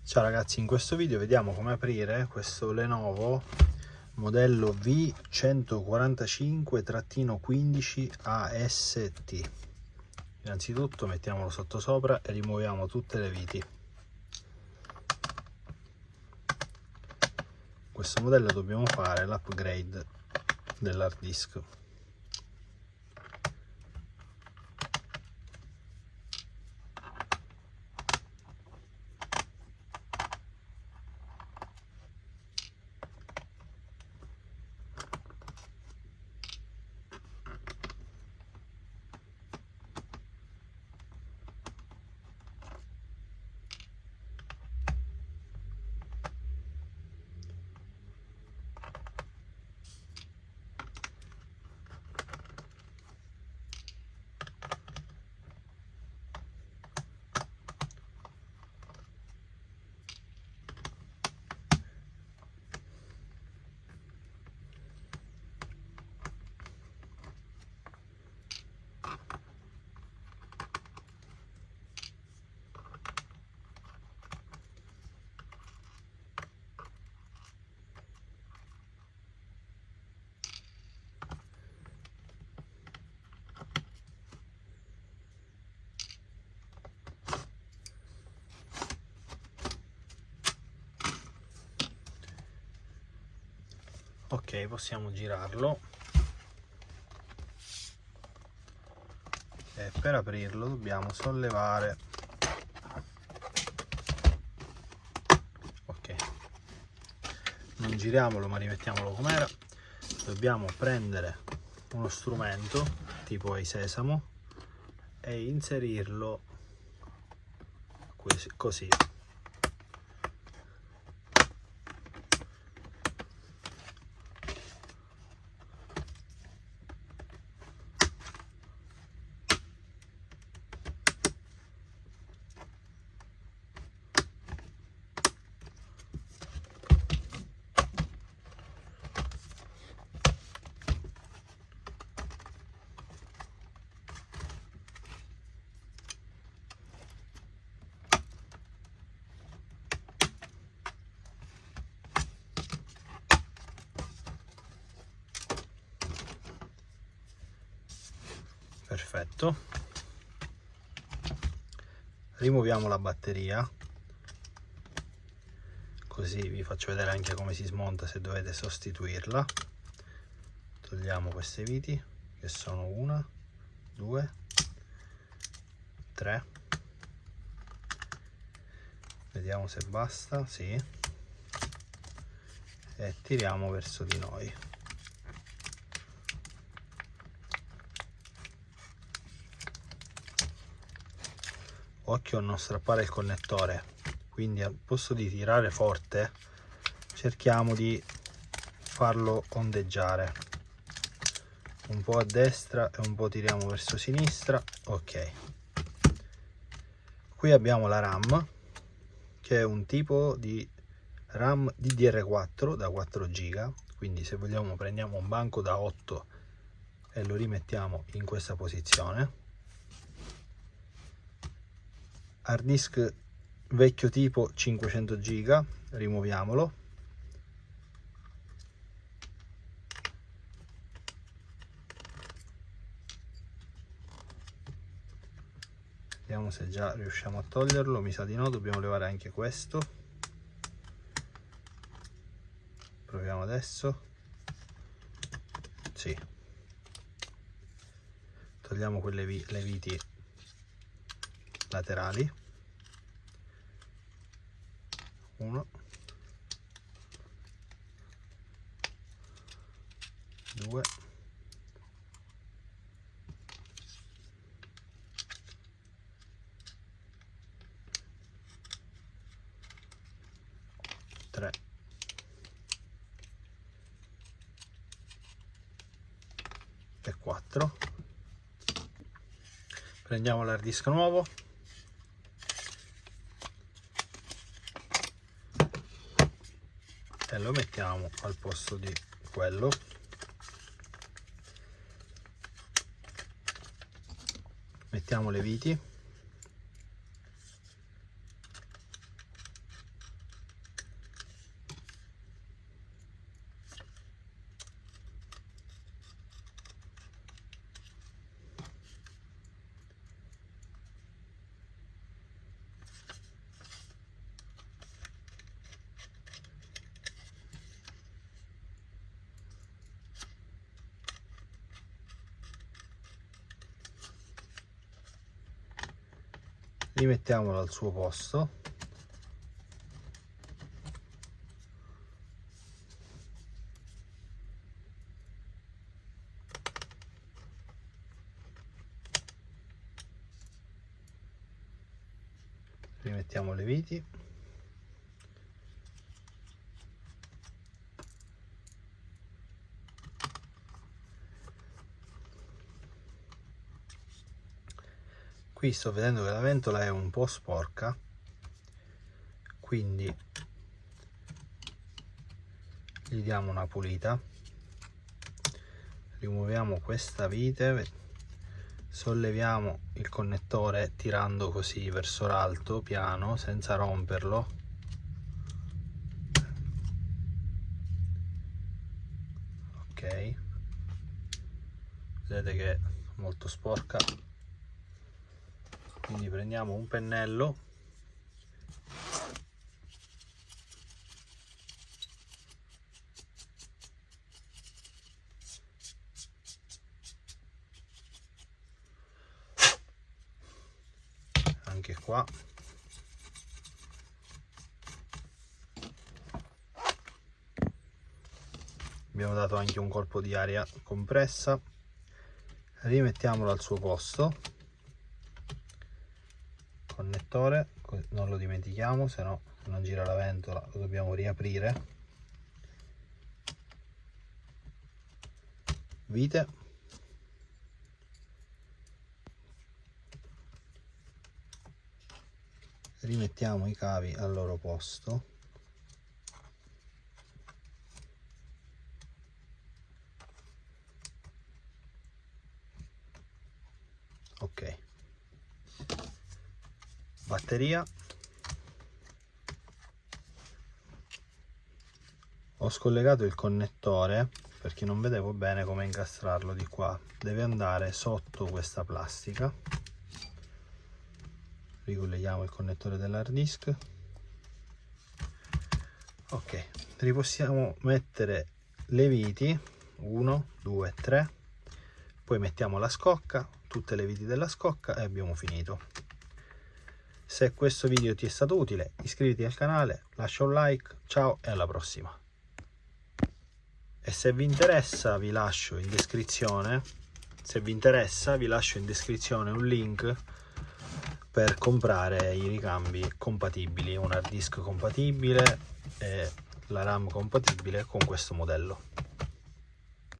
Ciao ragazzi, in questo video vediamo come aprire questo Lenovo modello V145-15 AST. Innanzitutto mettiamolo sottosopra e rimuoviamo tutte le viti. Questo modello dobbiamo fare l'upgrade dell'hard disk. Ok, possiamo girarlo e per aprirlo dobbiamo sollevare. Ok, non giriamolo ma rimettiamolo com'era. Dobbiamo prendere uno strumento tipo ai sesamo e inserirlo così. Perfetto, rimuoviamo la batteria, così vi faccio vedere anche come si smonta se dovete sostituirla. Togliamo queste viti che sono 1, 2, 3, vediamo se basta, sì, e tiriamo verso di noi. Occhio a non strappare il connettore, quindi al posto di tirare forte cerchiamo di farlo ondeggiare un po' a destra e un po' tiriamo verso sinistra. Ok, qui abbiamo la RAM, che è un tipo di RAM DDR4 da 4 GB, quindi se vogliamo prendiamo un banco da 8 e lo rimettiamo in questa posizione. Hard disk vecchio tipo 500 GB, rimuoviamolo. Vediamo se già riusciamo a toglierlo, mi sa di no, dobbiamo levare anche questo. Proviamo adesso. Sì. Togliamo quelle le viti laterali. 1, 2, 3 e 4. Prendiamo l'hard disk nuovo, e lo mettiamo al posto di quello. Mettiamo le viti, rimettiamolo al suo posto. Rimettiamo le viti. Qui sto vedendo che la ventola è un po' sporca, quindi gli diamo una pulita. Rimuoviamo questa vite, solleviamo il connettore tirando così verso l'alto, piano, senza romperlo. Ok, vedete che è molto sporca, quindi prendiamo un pennello anche qua, abbiamo dato anche un colpo di aria compressa, rimettiamolo al suo posto, connettore, non lo dimentichiamo, se no non gira la ventola, lo dobbiamo riaprire. Vite, rimettiamo i cavi al loro posto. Ok, batteria. Ho scollegato il connettore perché non vedevo bene come incastrarlo di qua, deve andare sotto questa plastica. Ricolleghiamo il connettore dell'hard disk. Ok, ripossiamo mettere le viti, 1 2 3, poi mettiamo la scocca, tutte le viti della scocca e abbiamo finito. Se questo video ti è stato utile, iscriviti al canale, lascia un like, ciao e alla prossima. E se vi interessa vi lascio in descrizione, un link per comprare i ricambi compatibili, un hard disk compatibile e la RAM compatibile con questo modello.